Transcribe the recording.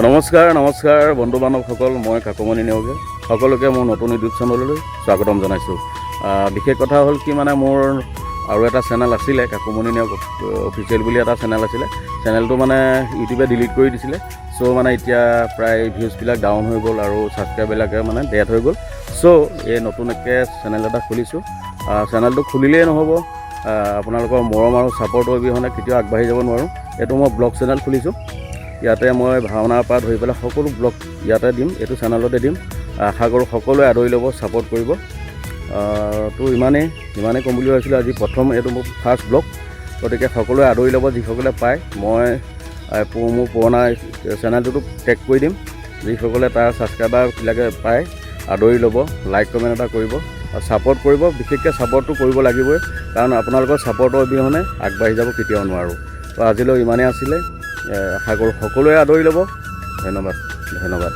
নমস্কাৰ বন্ধু বান্ধৱসকল, মই কাকুমণি নেওগে সকলোকে মোৰ নতুন ইউটিউব চেনেললৈ স্বাগতম জনাইছোঁ। বিশেষ কথা হ'ল কি মানে মোৰ আৰু এটা চেনেল আছিলে, কাকুমণি নেওগ অফিচিয়েল বুলি এটা চেনেল আছিলে। চেনেলটো মানে ইউটিউবে ডিলিট কৰি দিছিলে। চ' মানে এতিয়া প্ৰায় ভিউজবিলাক ডাউন হৈ গ'ল আৰু ছাবস্ক্ৰাইববিলাকে মানে ডেথ হৈ গ'ল। চ' এই নতুনকৈ চেনেল এটা খুলিছোঁ। চেনেলটো খুলিলেই নহ'ব, আপোনালোকৰ মৰম আৰু ছাপৰ্টৰ অবিহনে কেতিয়াও আগবাঢ়ি যাব নোৱাৰোঁ। এইটো মই ব্লগ চেনেল খুলিছোঁ। ইয়াতে মই ভাওনাৰ পৰা ধৰি পেলাই সকলো ব্লগ ইয়াতে দিম, এইটো চেনেলতে দিম। আশা কৰোঁ সকলোৱে আদৰি ল'ব, ছাপৰ্ট কৰিব। তো ইমানেই ক'ম বুলি ভাবিছিলোঁ। আজি প্ৰথম এইটো মোৰ ফাৰ্ষ্ট ব্লগ, গতিকে সকলোৱে আদৰি ল'ব যিসকলে পায়। মই মোৰ পুৰণা চেনেলটোতো টেগ কৰি দিম, যিসকলে তাৰ ছাবস্ক্ৰাইবাৰবিলাকে পায় আদৰি ল'ব, লাইক কমেণ্ট এটা কৰিব আৰু ছাপৰ্ট কৰিব। বিশেষকৈ ছাপৰ্টটো কৰিব লাগিবই, কাৰণ আপোনালোকৰ ছাপৰ্টৰ অবিহনে আগবাঢ়ি যাব কেতিয়াও নোৱাৰোঁ। তো আজিলৈ ইমানেই আছিলে। আশা কৰোঁ সকলোৱে আদৰি ল'ব। ধন্যবাদ।